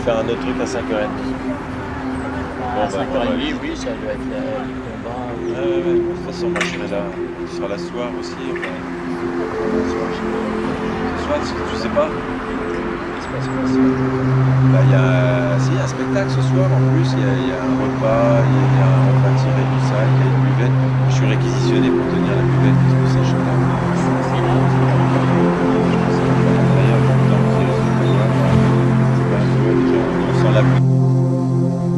faire un autre truc à 5h30. À 5h30, oui, ça doit être les combats. De toute façon, moi je serai là. Tu seras là ce soir aussi. Enfin, ce soir, tu sais pas. Bah, il y a un spectacle ce soir en plus. Il y a un repas, il y a un repas tiré du sac, il y a une buvette. Je suis réquisitionné pour tenir la buvette parce que c'est chaud là. D'ailleurs, on sent la pluie.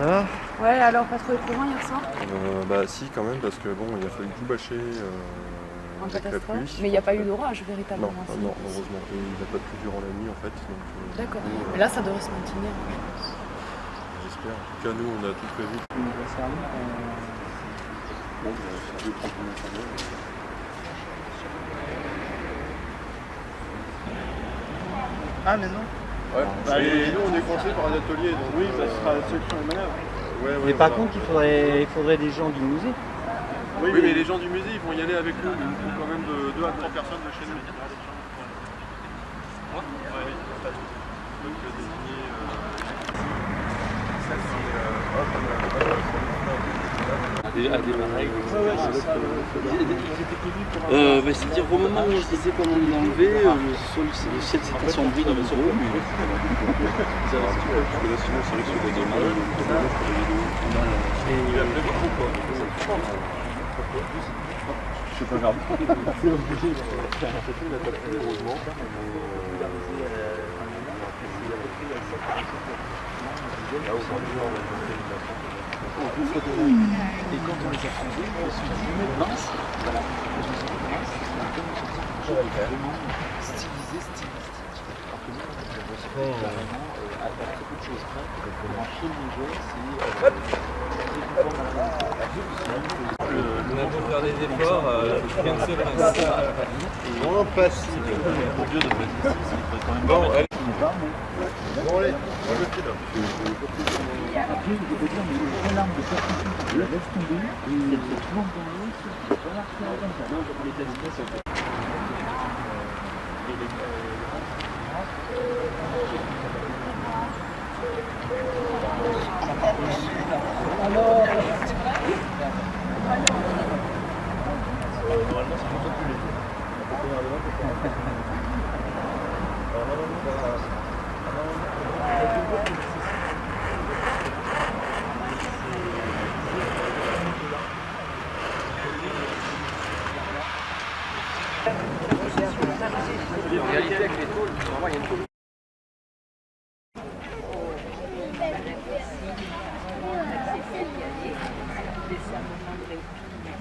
Ah, Ouais, alors pas trop au courant hier soir bah si quand même parce que bon il a fallu tout bâcher en avec la catastrophe. pluie. Mais il n'y a pas eu d'orage Non, véritablement. si. non, heureusement. Et il n'a pas plu durant la nuit en fait. D'accord. Mais là ça devrait se maintenir, je pense. J'espère. En tout cas nous on a tout prévu. Ah mais non. Ouais. Bah, et nous on est coincés par un atelier donc Oui, ça sera la solution des manœuvres. ouais, Mais par voilà. contre, il faudrait des gens du musée. Oui, mais les gens du musée ils vont y aller avec nous. Il nous faut quand même de 2 à 3 personnes de chez nous. C'est-à-dire au moment où on se disait comment l'enlever, le ciel s'est assombri dans le sol. Parce que là sinon c'est risque de demain. C'est pas grave. C'est obligé. Il n'a pas plu heureusement. Et quand on les a trouvés, on s'est dit mince, voilà, vraiment stylistique. Alors que nous, on a carrément à très peu de choses près. En film léger, c'est On a beau faire des efforts, rien ne se passe. Moins passible. mon Dieu de mettre ici, il faudrait quand même Bon, pas allez. mettre. Bon allez, on va le fil. Après, je peux dire, mais les alarmes de certitude, je la laisse tomber, et elle se plante dans l'eau, c'est pas marqué comme ça. Non, les classiques, c'est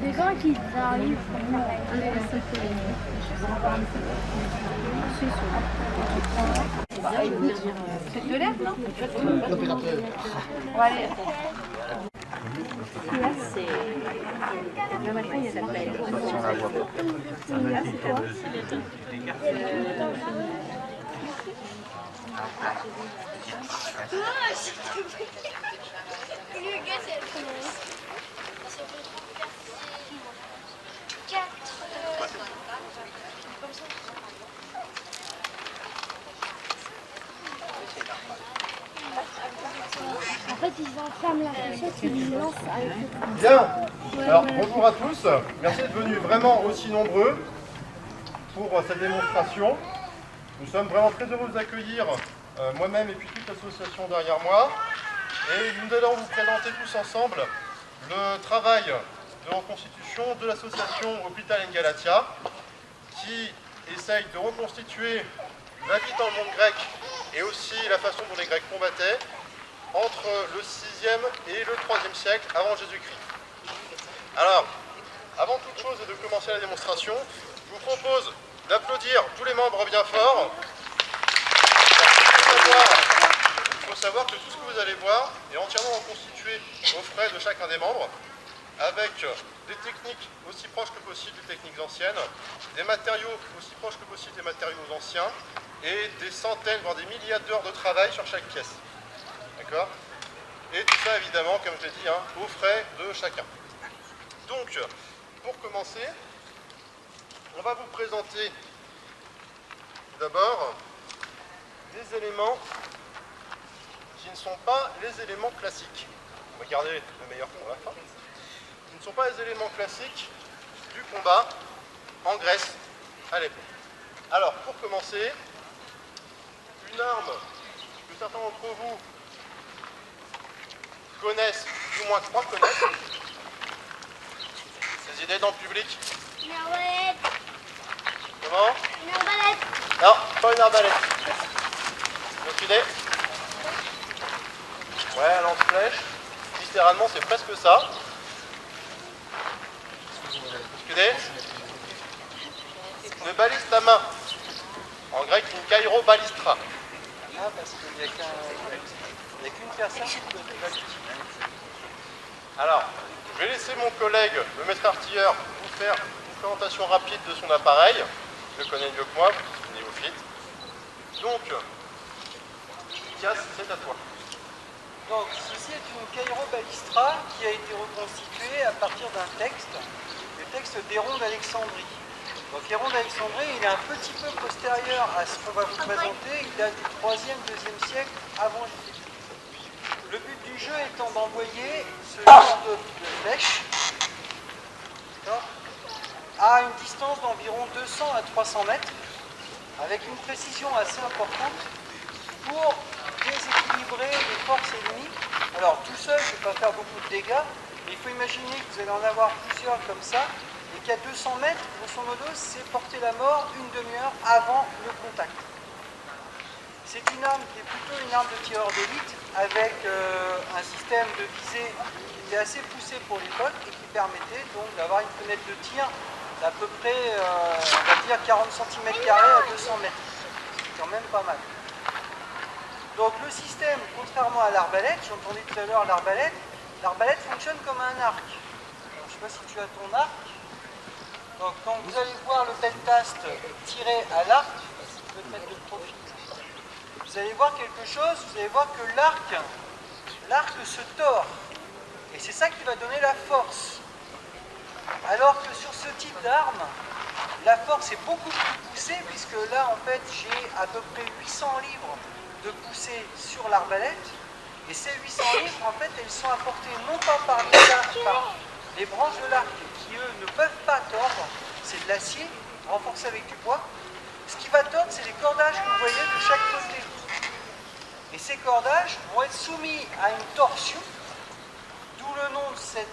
Des gens qui arrivent C'est de l'air, non? On va aller. le matin, il y a de l'air. En fait, ils enferment la fléchette et ils lancent avec le Bien. Alors bonjour à tous. Merci d'être venus vraiment aussi nombreux pour cette démonstration. Nous sommes vraiment très heureux de vous accueillir, moi-même et puis toute l'association derrière moi. Et nous allons vous présenter tous ensemble le travail de reconstitution de l'association Hôpital Engalatia qui essaye de reconstituer la vie dans le monde grec et aussi la façon dont les Grecs combattaient entre le 6e et le 3e siècle avant Jésus-Christ. Alors, avant toute chose et de commencer la démonstration, je vous propose d'applaudir tous les membres bien fort. Il faut savoir que tout ce que vous allez voir est entièrement reconstitué aux frais de chacun des membres, avec des techniques aussi proches que possible des techniques anciennes, des matériaux aussi proches que possible des matériaux anciens, et des centaines, voire des milliers d'heures de travail sur chaque pièce. D'accord? Et tout ça, évidemment, comme je l'ai dit, aux frais de chacun. Donc, pour commencer, on va vous présenter d'abord des éléments qui ne sont pas les éléments classiques. On va garder le meilleur pour la fin. Qui ne sont pas les éléments classiques du combat en Grèce à l'époque. Alors, pour commencer, une arme que certains d'entre vous connaissent, du moins croient connaître. Des idées dans le public? Une arbalète. Comment? Une arbalète. Non, pas une arbalète. Autre idée? Ouais, un lance-flèche. Littéralement, c'est presque ça. Autre idée? Une baliste à main. En grec, une kairo balistra. Ah, parce qu'il n'y a qu'une personne qui peut être. Alors, je vais laisser mon collègue, le maître artilleur, vous faire une présentation rapide de son appareil. Je le connais mieux que moi, néophyte. Donc, Cass, c'est à toi. Donc, ceci est une Cairo Balistra qui a été reconstituée à partir d'un texte, le texte d'Héron d'Alexandrie. Donc, Héron d'Alexandrie, il est un petit peu postérieur à ce qu'on va vous présenter. Il date du 3e, 2e siècle avant Jésus-Christ. Le but du jeu étant d'envoyer ce genre de flèche à une distance d'environ 200 à 300 mètres, avec une précision assez importante pour déséquilibrer les forces ennemies. Alors tout seul, je ne vais pas faire beaucoup de dégâts, mais il faut imaginer que vous allez en avoir plusieurs comme ça, et qu'à 200 mètres, grosso modo, c'est porter la mort une demi-heure avant le contact. C'est une arme qui est plutôt une arme de tireur d'élite, avec un système de visée qui était assez poussé pour l'époque et qui permettait donc d'avoir une fenêtre de tir d'à peu près, on va dire 40 cm² à 200 mètres. C'est quand même pas mal. Donc le système, contrairement à l'arbalète, j'entendais tout à l'heure l'arbalète fonctionne comme un arc. Alors, je ne sais pas si tu as ton arc. Donc quand vous allez voir le peltaste tirer à l'arc, je peux te mettre de profil. Vous allez voir quelque chose, vous allez voir que l'arc se tord. Et c'est ça qui va donner la force. Alors que sur ce type d'arme, la force est beaucoup plus poussée, puisque là, en fait, j'ai à peu près 800 livres de poussée sur l'arbalète. Et ces 800 livres, en fait, elles sont apportées non pas par les branches de l'arc, qui, eux, ne peuvent pas tordre. C'est de l'acier, renforcé avec du bois. Ce qui va tordre, c'est les cordages que vous voyez de chaque côté. Et ces cordages vont être soumis à une torsion, d'où le nom de ces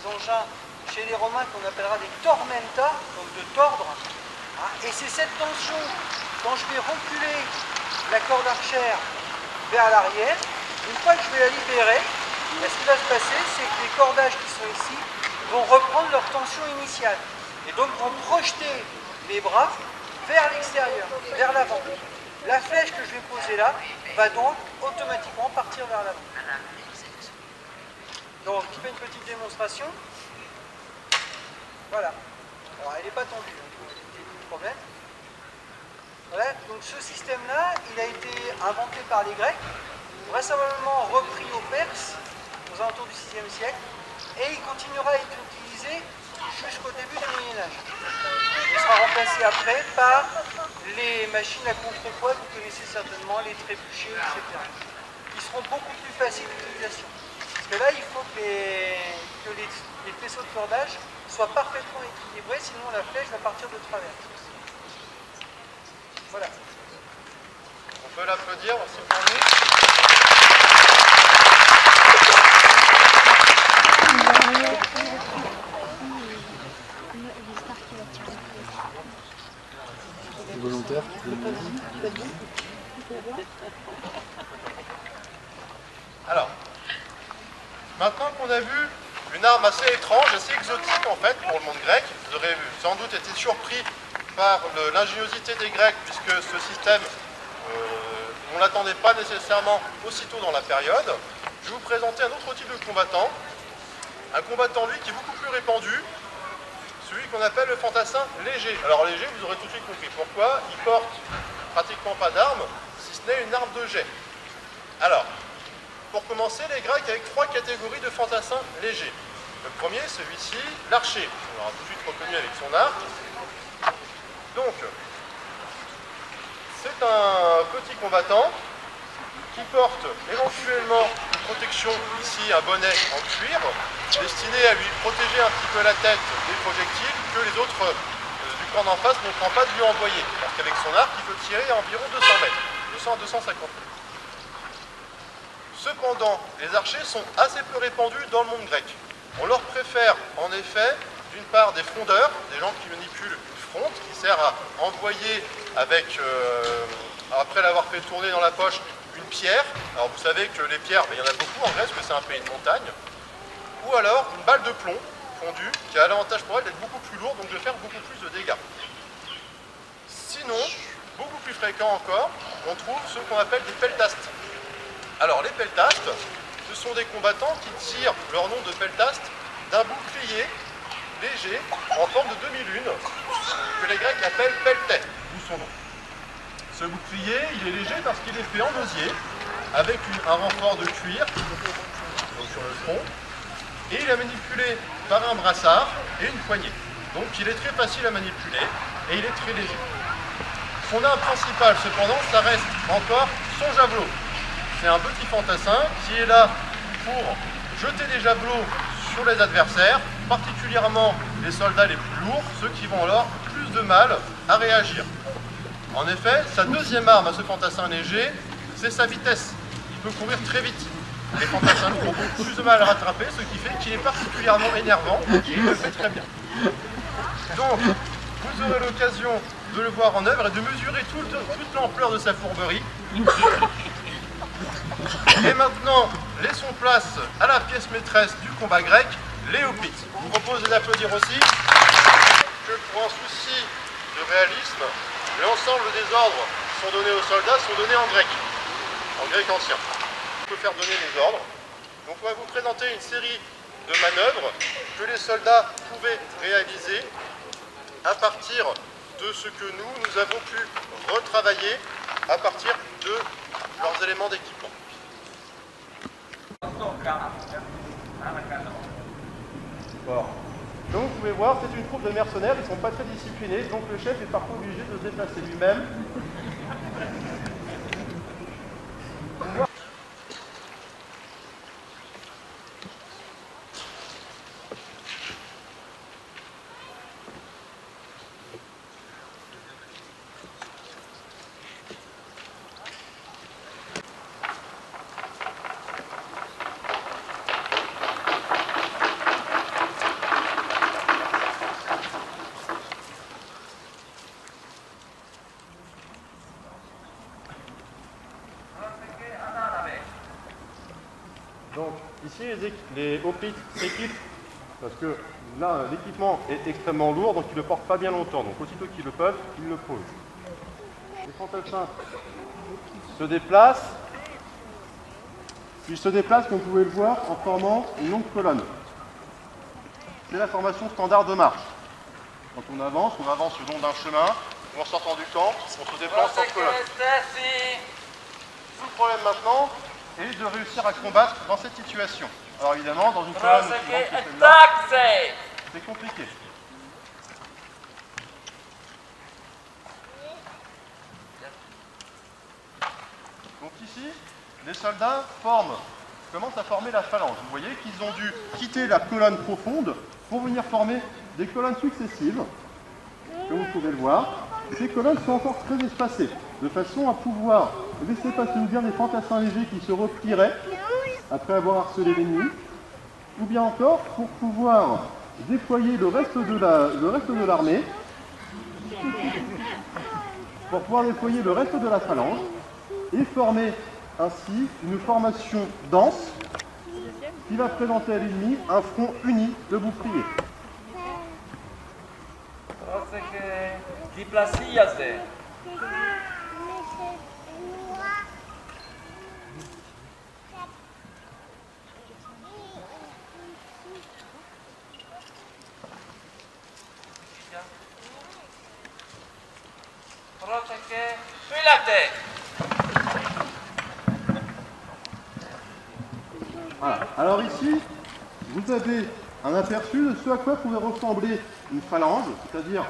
engins chez les Romains qu'on appellera des tormenta, donc de tordre. Et c'est cette tension, quand je vais reculer la corde archère vers l'arrière, une fois que je vais la libérer, ce qui va se passer, c'est que les cordages qui sont ici vont reprendre leur tension initiale et donc vont projeter les bras vers l'extérieur, vers l'avant. La flèche que je vais poser là va donc automatiquement partir vers l'avant. Donc, je fais une petite démonstration. Voilà. Alors, elle n'est pas tendue, c'est le problème. Voilà, donc ce système-là, il a été inventé par les Grecs, vraisemblablement repris aux Perses, aux alentours du 6e siècle, et il continuera à être utilisé jusqu'au début du Moyen-Âge. Il sera remplacé après par les machines à contrepoids, que vous connaissez certainement, les trébuchets, etc. Qui seront beaucoup plus faciles d'utilisation. Parce que là, il faut que les faisceaux de cordage soient parfaitement équilibrés, sinon la flèche va partir de travers. Voilà. On peut l'applaudir, merci pour nous. Volontaire, Alors, maintenant qu'on a vu une arme assez étrange, assez exotique en fait pour le monde grec, vous aurez sans doute été surpris par l'ingéniosité des Grecs puisque ce système, on ne l'attendait pas nécessairement aussitôt dans la période. Je vais vous présenter un autre type de combattant, un combattant lui qui est beaucoup plus répandu, celui qu'on appelle le fantassin léger. Alors léger, vous aurez tout de suite compris pourquoi, il porte pratiquement pas d'arme, si ce n'est une arme de jet. Alors, pour commencer, les Grecs avaient 3 catégories de fantassins légers. Le premier, celui-ci, l'archer. On l'aura tout de suite reconnu avec son arc. Donc, c'est un petit combattant qui porte éventuellement une protection, ici un bonnet en cuir, destiné à lui protéger un petit peu la tête des projectiles que les autres du camp d'en face ne prend pas de lui envoyer. Parce qu'avec son arc, il peut tirer à environ 200 mètres, 200 à 250 mètres. Cependant, les archers sont assez peu répandus dans le monde grec. On leur préfère en effet, d'une part, des frondeurs, des gens qui manipulent une fronde, qui sert à envoyer avec, après l'avoir fait tourner dans la poche, une pierre. Alors vous savez que les pierres, il y en a beaucoup en Grèce, parce que c'est un pays de montagne. Ou alors une balle de plomb fondue, qui a l'avantage pour elle d'être beaucoup plus lourde, donc de faire beaucoup plus de dégâts. Sinon, beaucoup plus fréquent encore, on trouve ce qu'on appelle des peltastes. Alors les peltastes, ce sont des combattants qui tirent leur nom de peltaste d'un bouclier léger en forme de demi-lune que les Grecs appellent pelté, d'où son nom. Ce bouclier, il est léger parce qu'il est fait en osier avec un renfort de cuir donc sur le front et il est manipulé par un brassard et une poignée. Donc il est très facile à manipuler et il est très léger. Son arme principale cependant, ça reste encore son javelot. C'est un petit fantassin qui est là pour jeter des javelots sur les adversaires, particulièrement les soldats les plus lourds, ceux qui vont alors plus de mal à réagir. En effet, sa deuxième arme à ce fantassin léger, c'est sa vitesse. Il peut courir très vite. Les fantassins lourds ont plus de mal à rattraper, ce qui fait qu'il est particulièrement énervant et il le fait très bien. Donc, vous aurez l'occasion de le voir en œuvre et de mesurer toute l'ampleur de sa fourberie. Et maintenant, laissons place à la pièce maîtresse du combat grec, les hoplites. Je vous propose d'applaudir aussi que pour un souci de réalisme, l'ensemble des ordres qui sont donnés aux soldats sont donnés en grec ancien. On peut faire donner les ordres. Donc on va vous présenter une série de manœuvres que les soldats pouvaient réaliser à partir de ce que nous avons pu retravailler à partir de leurs éléments d'équipement. Bon. Comme vous pouvez voir, c'est une troupe de mercenaires, ils ne sont pas très disciplinés, donc le chef est parfois obligé de se déplacer lui-même. Donc ici les hoplites s'équipent parce que là l'équipement est extrêmement lourd donc ils ne le portent pas bien longtemps. Donc aussitôt qu'ils le peuvent, ils le posent. Les fantassins se déplacent. Ils se déplacent comme vous pouvez le voir en formant une longue colonne. C'est la formation standard de marche. Quand on avance le long d'un chemin ou en sortant du camp, on se déplace en colonne. Tout le problème maintenant et de réussir à combattre dans cette situation. Alors évidemment, dans une colonne aussi grande que celle-là, c'est compliqué. Donc ici, les soldats commencent à former la phalange. Vous voyez qu'ils ont dû quitter la colonne profonde pour venir former des colonnes successives, comme vous pouvez le voir. Ces colonnes sont encore très espacées, de façon à pouvoir laisser passer ou bien des fantassins légers qui se replieraient après avoir harcelé l'ennemi, ou bien encore pour pouvoir déployer le reste de l'armée, pour pouvoir déployer le reste de la phalange et former ainsi une formation dense qui va présenter à l'ennemi un front uni de boucliers. Voilà. Alors ici, vous avez un aperçu de ce à quoi pouvait ressembler une phalange, c'est-à-dire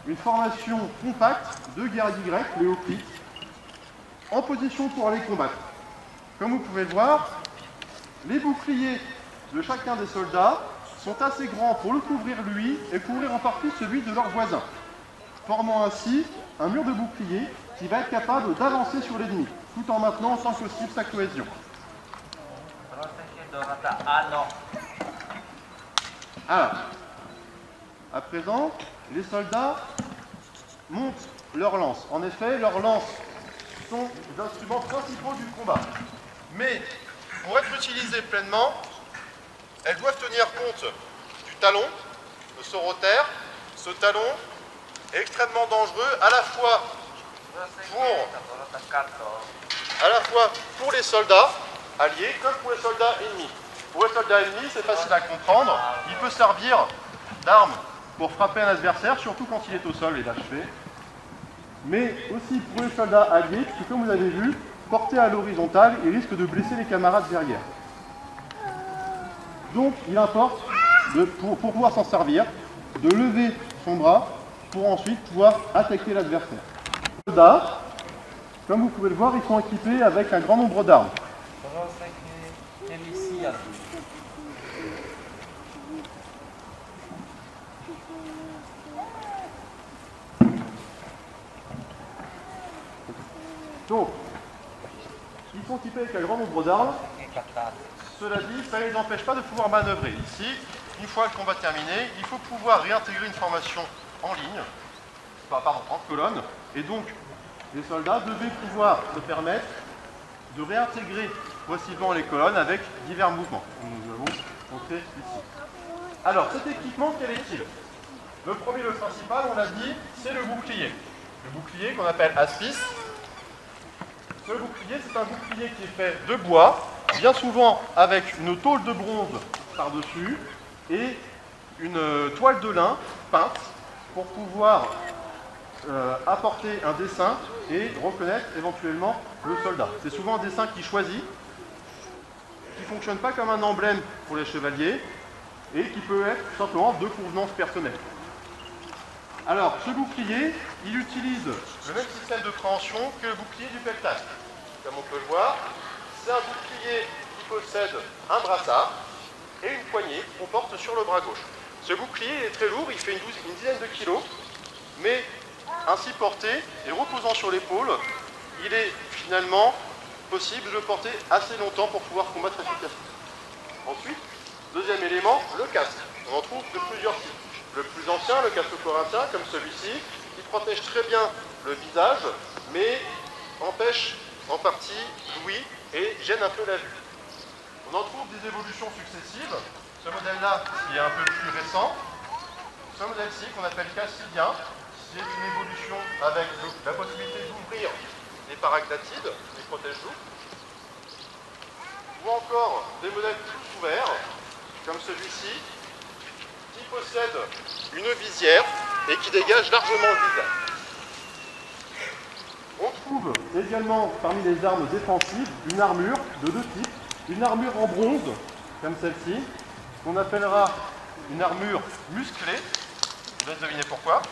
une formation compacte de guerriers grecs, les hoplites, en position pour aller combattre. Comme vous pouvez le voir, les boucliers de chacun des soldats sont assez grands pour le couvrir lui et couvrir en partie celui de leurs voisins, formant ainsi un mur de boucliers qui va être capable d'avancer sur l'ennemi, tout en maintenant autant que possible sa cohésion. Alors, à présent, les soldats montent leurs lances. En effet, leurs lances sont les instruments principaux du combat. Mais, pour être utilisées pleinement, elles doivent tenir compte du talon, le sorotère. Ce talon est extrêmement dangereux à la fois pour les soldats alliés comme pour les soldats ennemis. Pour les soldats ennemis, c'est facile à comprendre. Il peut servir d'arme pour frapper un adversaire, surtout quand il est au sol et l'achever. Mais aussi pour les soldats alliés, puisque comme vous avez vu, porté à l'horizontale, il risque de blesser les camarades derrière. Donc il importe, pour pouvoir s'en servir, de lever son bras pour ensuite pouvoir attaquer l'adversaire. Les soldats, comme vous pouvez le voir, ils sont équipés avec un grand nombre d'armes. Donc, ils sont équipés avec un grand nombre d'armes. Cela dit, ça ne les empêche pas de pouvoir manœuvrer. Ici, une fois le combat terminé, il faut pouvoir réintégrer une formation en ligne, en colonne, et donc les soldats devaient pouvoir se permettre de réintégrer possiblement les colonnes avec divers mouvements, comme nous avons montré ici. Alors, cet équipement, quel est-il? Le premier, le principal, on l'a dit, c'est le bouclier. Le bouclier qu'on appelle aspis. Ce bouclier, c'est un bouclier qui est fait de bois, bien souvent avec une tôle de bronze par-dessus et une toile de lin peinte pour pouvoir apporter un dessin et reconnaître éventuellement le soldat. C'est souvent un dessin qui choisit, qui ne fonctionne pas comme un emblème pour les chevaliers et qui peut être tout simplement de convenance personnelle. Alors, ce bouclier, il utilise le même système de préhension que le bouclier du peltane. Comme on peut le voir, c'est un bouclier qui possède un brassard et une poignée qu'on porte sur le bras gauche. Ce bouclier est très lourd, il fait une dizaine de kilos, mais ainsi porté et reposant sur l'épaule, il est finalement possible de le porter assez longtemps pour pouvoir combattre efficacement. Ensuite, deuxième élément, le casque. On en trouve de plusieurs types. Le plus ancien, le casque corinthien, comme celui-ci, qui protège très bien le visage, mais empêche en partie l'ouïe et gêne un peu la vue. On en trouve des évolutions successives. Ce modèle-là, qui est un peu plus récent, ce modèle-ci, qu'on appelle cassidien, qui est une évolution avec la possibilité d'ouvrir les paraglatides, les protège-loups, ou encore des modèles plus ouverts, comme celui-ci, qui possède une visière et qui dégage largement le visage. On trouve également parmi les armes défensives une armure de deux types. Une armure en bronze, comme celle-ci, qu'on appellera une armure musclée. Je vous laisse deviner pourquoi.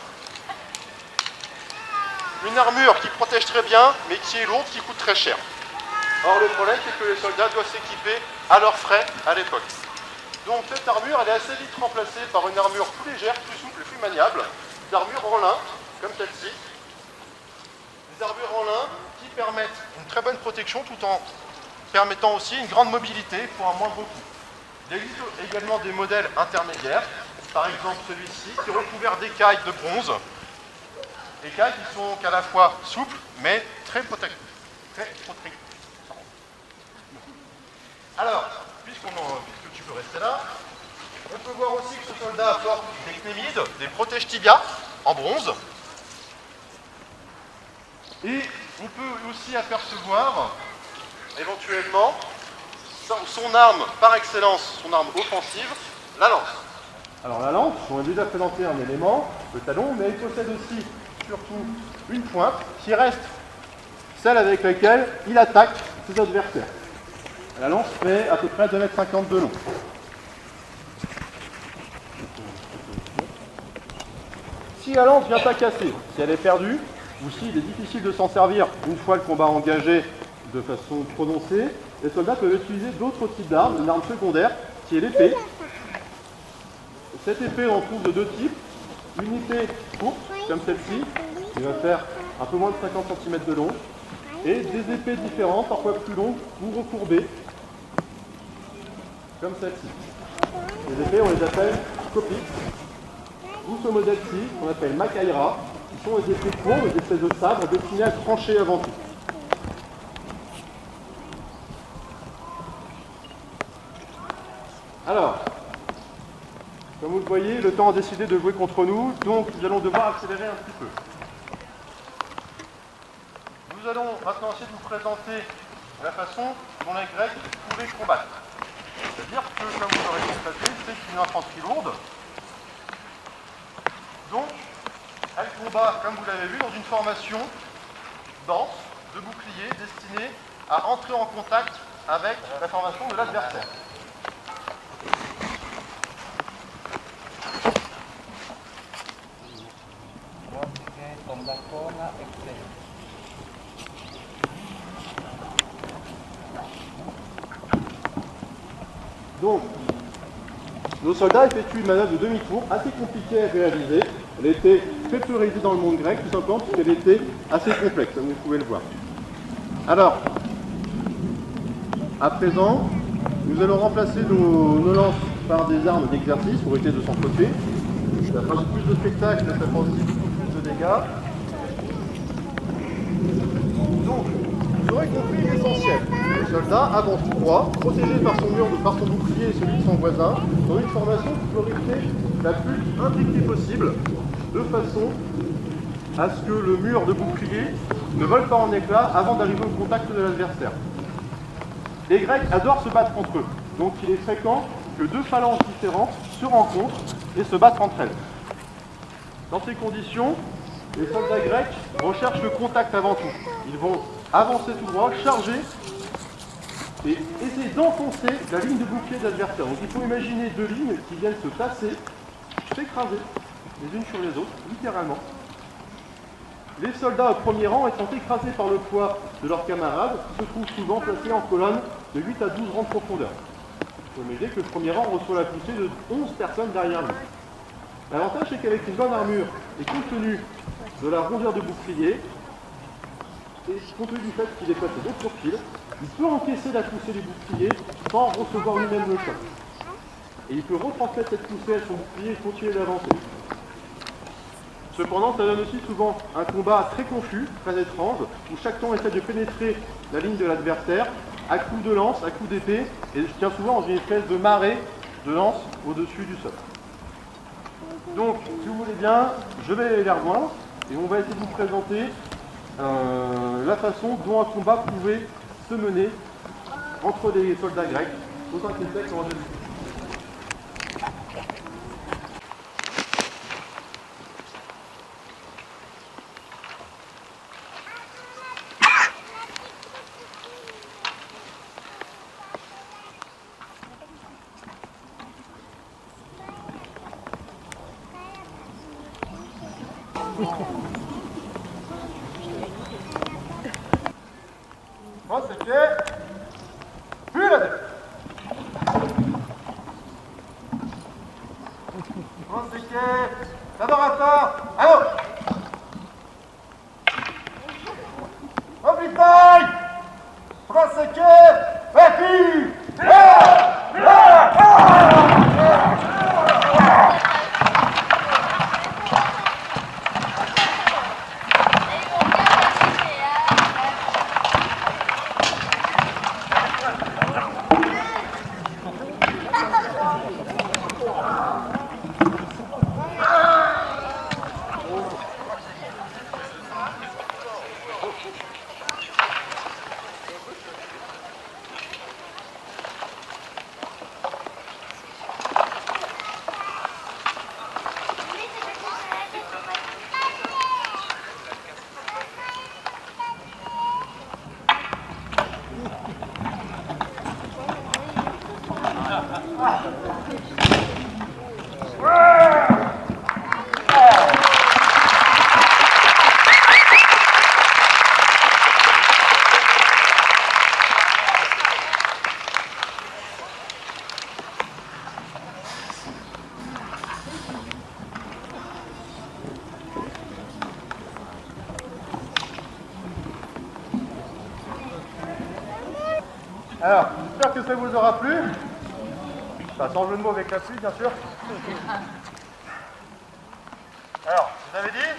Une armure qui protège très bien, mais qui est lourde, qui coûte très cher. Or, le problème, c'est que les soldats doivent s'équiper à leurs frais à l'époque. Donc cette armure, elle est assez vite remplacée par une armure plus légère, plus souple et plus maniable. Des armures en lin, comme celle-ci. Des armures en lin qui permettent une très bonne protection tout en permettant aussi une grande mobilité pour un moindre coût. Il existe également des modèles intermédiaires, par exemple celui-ci, qui est recouvert d'écailles de bronze. Écailles qui sont à la fois souples, mais très protectrices. soldats apportent des cnémides, des protèges tibias en bronze. Et on peut aussi apercevoir éventuellement son arme par excellence, son arme offensive, la lance. Alors la lance, on a déjà présenté un élément, le talon, mais elle possède aussi surtout une pointe qui reste celle avec laquelle il attaque ses adversaires. La lance fait à peu près 2,50 m de long. Si la lance vient à casser, si elle est perdue, ou s'il est difficile de s'en servir une fois le combat engagé de façon prononcée, les soldats peuvent utiliser d'autres types d'armes, une arme secondaire qui est l'épée. Cette épée, on trouve de deux types. Une épée courte, comme celle-ci, qui va faire un peu moins de 50 cm de long, et des épées différentes, parfois plus longues ou recourbées, comme celle-ci. Les épées, on les appelle copiques, ou ce modèle-ci, qu'on appelle Macaira, qui sont des épées courtes, des espèces de sabres destinées à trancher avant tout. Alors, comme vous le voyez, le temps a décidé de jouer contre nous, donc nous allons devoir accélérer un petit peu. Nous allons maintenant essayer de vous présenter la façon dont les Grecs pouvaient combattre. C'est-à-dire que, comme vous l'aurez constaté, c'est une infanterie lourde. Donc, elle combat, comme vous l'avez vu, dans une formation dense de boucliers destinée à entrer en contact avec la formation de l'adversaire. Donc, nos soldats effectuent une manœuvre de demi-tour assez compliquée à réaliser. Elle était très peu réalisée dans le monde grec, tout simplement parce qu'elle était assez complexe, comme vous pouvez le voir. Alors, à présent, nous allons remplacer nos lances par des armes d'exercice pour éviter de s'encocher. Ça fera plus de spectacle, ça fera aussi beaucoup plus de dégâts. Donc, vous aurez compris l'essentiel. Le soldat avance tout droit, protégé par son mur, par son bouclier et celui de son voisin, dans une formation qui peut rester la plus imbriquée possible, de façon à ce que le mur de bouclier ne vole pas en éclats avant d'arriver au contact de l'adversaire. Les Grecs adorent se battre entre eux, donc il est fréquent que deux phalanges différentes se rencontrent et se battent entre elles. Dans ces conditions, les soldats grecs recherchent le contact avant tout. Ils vont avancer tout droit, charger et essayer d'enfoncer la ligne de bouclier de l'adversaire. Donc il faut imaginer deux lignes qui viennent se tasser, s'écraser les unes sur les autres, littéralement. Les soldats au premier rang étant écrasés par le poids de leurs camarades, qui se trouvent souvent placés en colonne de 8 à 12 rangs de profondeur. Il faut imaginer que le premier rang reçoit la poussée de 11 personnes derrière lui. L'avantage, c'est qu'avec une bonne armure et compte tenu de la rondeur de bouclier, et compte tenu du fait qu'il est placé de profil, il peut encaisser la poussée du bouclier sans recevoir lui-même le choc. Et il peut retransmettre cette poussée à son bouclier et continuer d'avancer. Cependant, ça donne aussi souvent un combat très confus, très étrange, où chaque temps essaie de pénétrer la ligne de l'adversaire à coups de lance, à coups d'épée, et se tient souvent dans une espèce de marée de lance au-dessus du sol. Donc, si vous voulez bien, je vais les rejoindre et on va essayer de vous présenter la façon dont un combat pouvait se mener entre les soldats grecs au 5e siècle en Jésus-Christ. Moi, c'est fait. Plus la tête. Moi, c'est fait. D'abord à ça. Allô. Oblique taille. Moi, c'est que. Vacu. Alors, j'espère que ça vous aura plu. Enfin, sans jeu de mots avec la pluie, bien sûr. Alors, vous avez dit,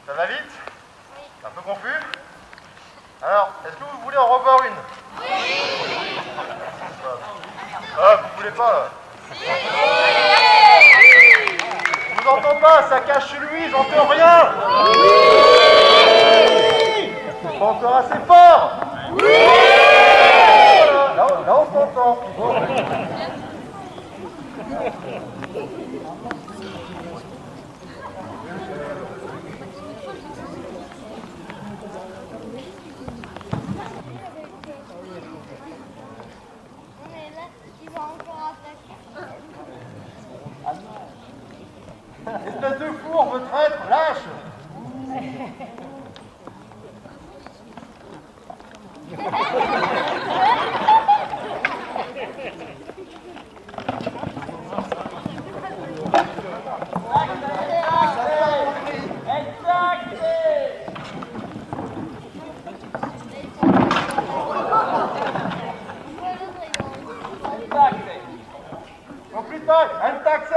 ça va vite? C'est un peu confus. Alors, est-ce que vous voulez en revoir une? Oui. Ah, vous voulez pas? Je vous entends pas, ça cache chez lui, j'entends rien. Pas encore assez fort. Là, on s'entend. Mais là, il va encore attaquer. Espèce de fourbe, traître, lâche. Complete time, and taxi.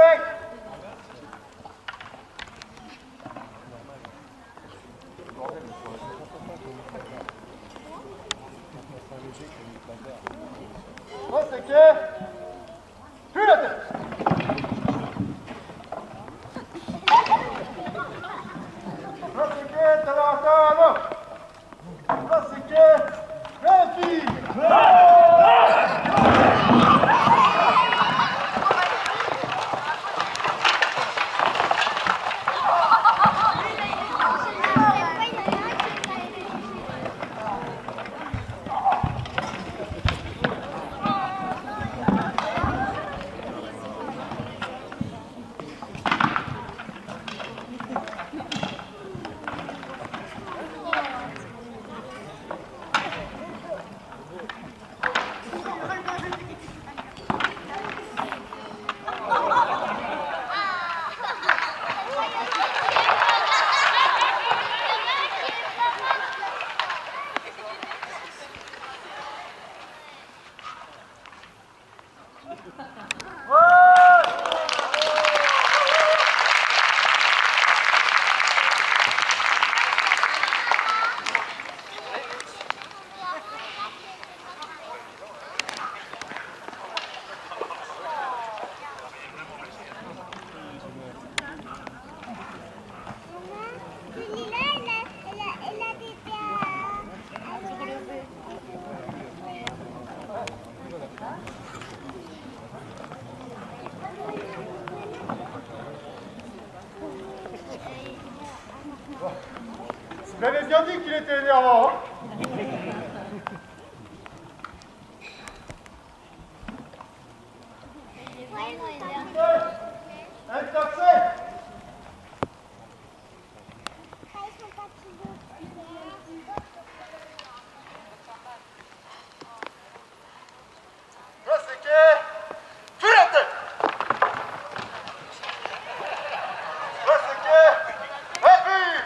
Oh, c'est que... Plus la tête. Là, c'est que... T'as l'air encore avant. Là, c'est que... La fille. Vous avez bien dit qu'il était énervant, hein? Un taxi! Là, c'est que... Plus la tête! Là, c'est que... Appuie!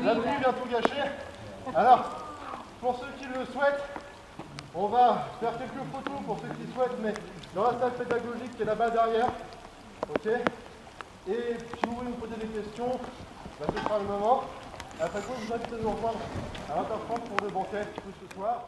La pluie vient tout gâcher. Alors, pour ceux qui le souhaitent, on va faire quelques photos pour ceux qui souhaitent, mais dans la salle pédagogique qui est là-bas derrière. Ok. Et si vous voulez nous poser des questions, Là, ce sera le moment. Après quoi, je vous invite à nous rejoindre à 20h30 pour le banquet ce soir.